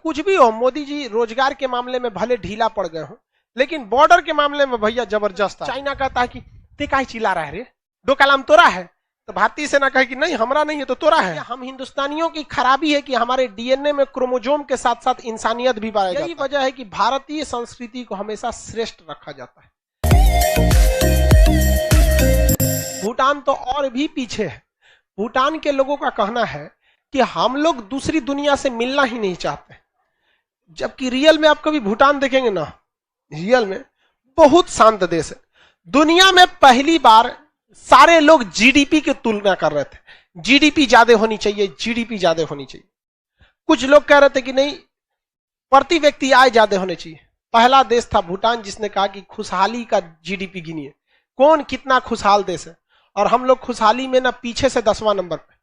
कुछ भी हो, मोदी जी रोजगार के मामले में भले ढीला पड़ गए हो, लेकिन बॉर्डर के मामले में भैया जबरदस्त। चाइना कहता है कि ते काहे चिल्ला रहा है रे, डोकलाम तोरा है, तो भारतीय सेना कहे कि नहीं हमरा नहीं है तो तोरा है। हम हिंदुस्तानियों की खराबी है कि हमारे डीएनए में क्रोमोजोम के साथ साथ इंसानियत भी पाया जाता है। यही वजह है कि भारतीय संस्कृति को हमेशा श्रेष्ठ रखा जाता है। भूटान तो और भी पीछे है। भूटान के लोगों का कहना है कि हम लोग दूसरी दुनिया से मिलना ही नहीं चाहते, जबकि रियल में आप कभी भूटान देखेंगे ना, रियल में बहुत शांत देश है। दुनिया में पहली बार सारे लोग जीडीपी की तुलना कर रहे थे, जीडीपी ज्यादा होनी चाहिए, जीडीपी ज्यादा होनी चाहिए। कुछ लोग कह रहे थे कि नहीं, प्रति व्यक्ति आय ज्यादा होने चाहिए। पहला देश था भूटान जिसने कहा कि खुशहाली का जीडीपी गिनिए, कौन कितना खुशहाल देश है, और हम लोग खुशहाली में ना पीछे से 10वां नंबर पे,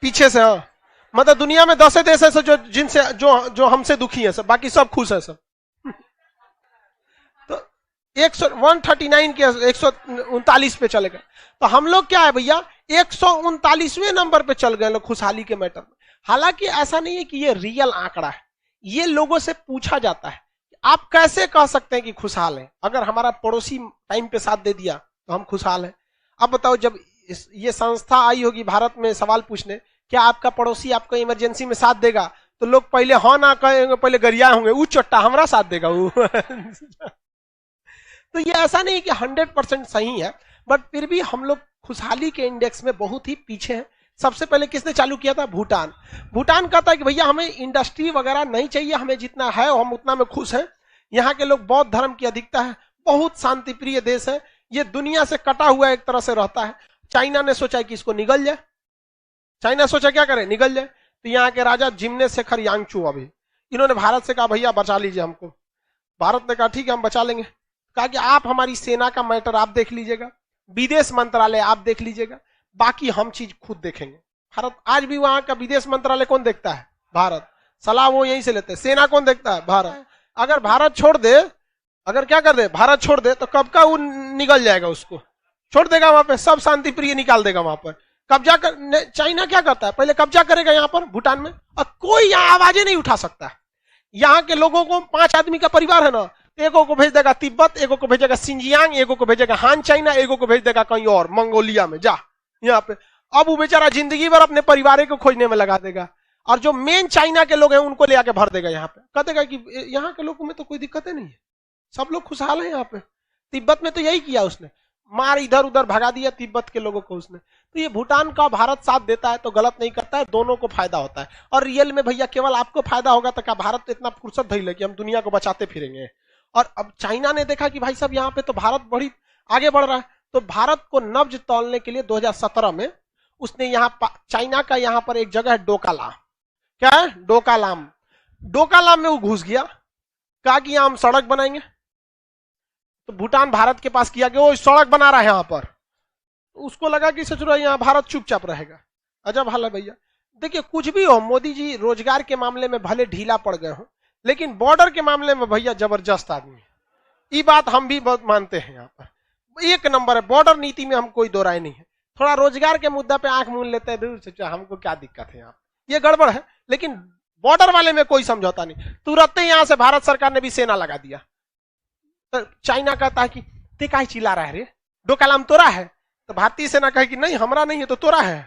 पीछे से। हाँ, मतलब दुनिया में 10 देश है जो जिनसे जो हमसे दुखी है सब, बाकी सब खुश है सब। तो 139 के 139 पे चले गए, तो हम लोग क्या है भैया 139वें नंबर पे चल गए लोग खुशहाली के मैटर में। हालांकि ऐसा नहीं है कि ये रियल आंकड़ा है, ये लोगों से पूछा जाता है आप कैसे कह सकते हैं कि खुशहाल है, अगर हमारा पड़ोसी टाइम पे साथ दे दिया तो हम खुशहाल हैं। अब बताओ, जब ये संस्था आई होगी भारत में सवाल पूछने, क्या आपका पड़ोसी आपको इमरजेंसी में साथ देगा, तो लोग पहले हाँ ना कहेंगे, पहले गरिया होंगे, वो चट्टा हमारा साथ देगा वो। तो ये ऐसा नहीं कि 100% सही है, बट फिर भी हम लोग खुशहाली के इंडेक्स में बहुत ही पीछे हैं। सबसे पहले किसने चालू किया था? भूटान। भूटान कहता है कि भैया हमें इंडस्ट्री वगैरह नहीं चाहिए, हमें जितना है हम उतना में खुश हैं। यहाँ के लोग बौद्ध धर्म की अधिकता है, बहुत शांति प्रिय देश है, ये दुनिया से कटा हुआ एक तरह से रहता है। चाइना ने सोचा कि इसको निगल जाए, चाइना सोचा क्या करे, निगल जाए। तो यहाँ के राजा जिम्ने शेखर यांगचू, अभी इन्होंने भारत से कहा भैया बचा लीजिए हमको। भारत ने कहा ठीक है हम बचा लेंगे। कहा कि आप हमारी सेना का मैटर आप देख लीजिएगा, विदेश मंत्रालय आप देख लीजिएगा, बाकी हम चीज खुद देखेंगे। भारत आज भी वहां का विदेश मंत्रालय कौन देखता है? भारत। सलाह वो यहीं से लेते हैं। सेना कौन देखता है? भारत। अगर भारत छोड़ दे, अगर क्या कर दे, भारत छोड़ दे, तो कब का वो निकल जाएगा, उसको छोड़ देगा वहां पे, सब शांति प्रिय निकाल देगा वहां पर। कब्जा कर, चाइना क्या करता है, पहले कब्जा करेगा यहाँ पर भूटान में, और कोई यहाँ आवाजें नहीं उठा सकता। यहाँ के लोगों को 5 आदमी का परिवार है ना, एगो को भेज देगा तिब्बत, एगो को भेजेगा सिंजियांग, एगो को भेजेगा हान चाइना, एगो को भेज देगा कहीं और मंगोलिया में, जा यहाँ पे। अब वो बेचारा जिंदगी भर अपने परिवार को खोजने में लगा देगा, और जो मेन चाइना के लोग हैं उनको ले आके भर देगा यहाँ पे। कह देगा कि यहाँ के लोगों में तो कोई दिक्कत नहीं है, सब लोग खुशहाल है यहाँ पे। तिब्बत में तो यही किया उसने, मार इधर उधर भगा दिया तिब्बत के लोगों को उसने। तो ये भूटान का भारत साथ देता है तो गलत नहीं करता है, दोनों को फायदा होता है। और रियल में भैया केवल आपको फायदा होगा तो क्या भारत तो इतना फुर्सत धैल कि हम दुनिया को बचाते फिरेंगे। और अब चाइना ने देखा कि भाई साहब यहाँ पे तो भारत बड़ी आगे बढ़ रहा है, तो भारत को नब्ज तोलने के लिए 2017 में उसने यहाँ चाइना का यहाँ पर एक जगह है डोकालाम, क्या है डोकालाम, डोकालाम में वो घुस गया, कहा कि यहाँ हम सड़क बनाएंगे। तो भूटान भारत के पास किया कि वो सड़क बना रहा है यहाँ पर, उसको लगा कि सोच रहा है यहाँ भारत चुपचाप रहेगा। अजब हाल है भैया। देखिए कुछ भी हो, मोदी जी रोजगार के मामले में भले ढीला पड़ गए हो, लेकिन बॉर्डर के मामले में भैया जबरदस्त आदमी है। ये बात हम भी बहुत मानते हैं, यहाँ पर एक नंबर है। बॉर्डर नीति में हम कोई दो राय नहीं है। थोड़ा रोजगार के मुद्दा पे आंख मूंद लेते हैं, दूर से हमको क्या दिक्कत है, यहाँ ये गड़बड़ है, लेकिन बॉर्डर वाले में कोई समझौता नहीं। तुरंत ही यहाँ से भारत सरकार ने भी सेना लगा दिया। तो चाइना कहता है कि ते काहे चिल्ला रहा है रे, डोकालाम तोरा है, तो भारतीय सेना कहे कि नहीं हमरा नहीं है तो तोरा है,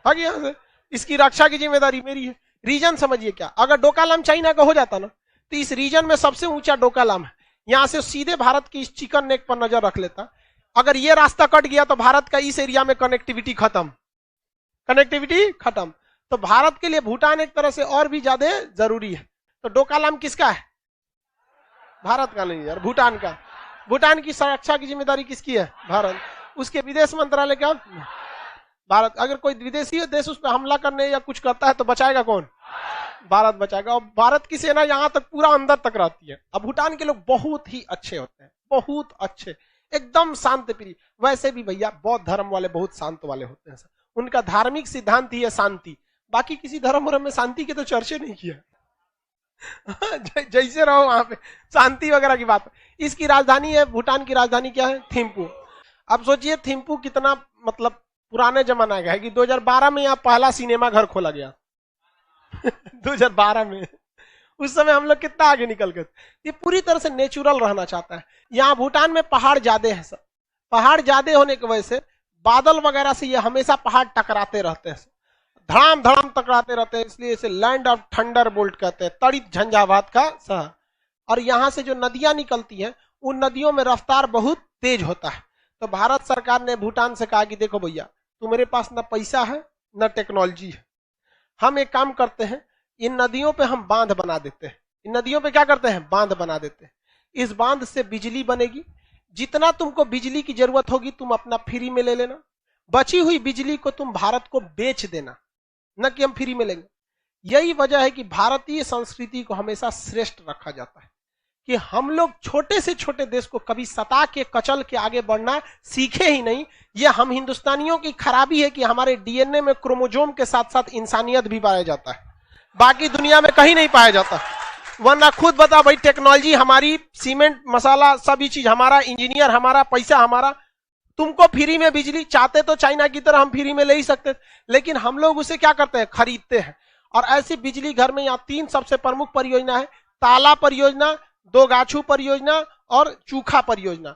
भाग यहाँ से, इसकी रक्षा की जिम्मेदारी मेरी है। रीजन समझिए क्या, अगर डोकालाम चाइना का हो जाता ना, तो इस रीजन में सबसे ऊंचा डोकालाम है। यहां से सीधे भारत की इस चिकन नेक पर नजर रख लेता। अगर ये रास्ता कट गया तो भारत का इस एरिया में कनेक्टिविटी खत्म, कनेक्टिविटी खत्म। तो भारत के लिए भूटान एक तरह से और भी ज्यादा जरूरी है। तो डोकालाम किसका है? भारत का नहीं यार, भूटान का। भूटान की सुरक्षा की जिम्मेदारी किसकी है? भारत। उसके विदेश मंत्रालय क्या? भारत। अगर कोई विदेशी देश उस पर हमला करने या कुछ करता है तो बचाएगा कौन? भारत बचाएगा। और भारत की सेना यहाँ तक पूरा अंदर तक रहती है। अब भूटान के लोग बहुत ही अच्छे होते हैं, बहुत अच्छे, एकदम शांत प्रिय। वैसे भी भैया बौद्ध धर्म वाले बहुत शांत वाले होते हैं, उनका धार्मिक सिद्धांत ही है शांति। बाकी किसी धर्म में शांति के तो चर्चे नहीं किया। जैसे रहो वहां पे शांति वगैरह की बात। इसकी राजधानी है, भूटान की राजधानी क्या है? थिम्पू। अब सोचिए थिम्पू कितना मतलब पुराने जमाना का है कि 2012 में यहाँ पहला सिनेमा घर खोला गया। 2012 में, उस समय हम लोग कितना आगे निकल गए। ये पूरी तरह से नेचुरल रहना चाहता है। यहाँ भूटान में पहाड़ ज्यादा है सर, पहाड़ ज्यादा होने की वजह से बादल वगैरह से ये हमेशा पहाड़ टकराते रहते हैं, धड़ाम धड़ाम टकराते रहते हैं, इसलिए इसे लैंड ऑफ थंडर बोल्ट कहते हैं, तड़ित झंझावात का शहर। और यहाँ से जो नदियां निकलती हैं उन नदियों में रफ्तार बहुत तेज होता है। तो भारत सरकार ने भूटान से कहा कि देखो भैया, तुम्हारे पास न पैसा है न टेक्नोलॉजी है, हम एक काम करते हैं, इन नदियों पे हम बांध बना देते हैं। इन नदियों पे क्या करते हैं, बांध बना देते हैं। इस बांध से बिजली बनेगी, जितना तुमको बिजली की जरूरत होगी तुम अपना फ्री में ले लेना, बची हुई बिजली को तुम भारत को बेच देना, न कि हम फ्री में लेंगे। यही वजह है कि भारतीय संस्कृति को हमेशा श्रेष्ठ रखा जाता है कि हम लोग छोटे से छोटे देश को कभी सता के कचल के आगे बढ़ना सीखे ही नहीं। यह हम हिंदुस्तानियों की खराबी है कि हमारे डीएनए में क्रोमोजोम के साथ साथ इंसानियत भी पाया जाता है, बाकी दुनिया में कहीं नहीं पाया जाता। वरना खुद बता भाई, टेक्नोलॉजी हमारी, सीमेंट मसाला सभी चीज हमारा, इंजीनियर हमारा, पैसा हमारा, तुमको फ्री में बिजली चाहते तो चाइना की तरह हम फ्री में ले ही सकते, लेकिन हम लोग उसे क्या करते हैं, खरीदते हैं। और ऐसी बिजली घर में यहाँ 3 सबसे प्रमुख परियोजना है, ताला परियोजना, दोगाछू परियोजना और चूखा परियोजना।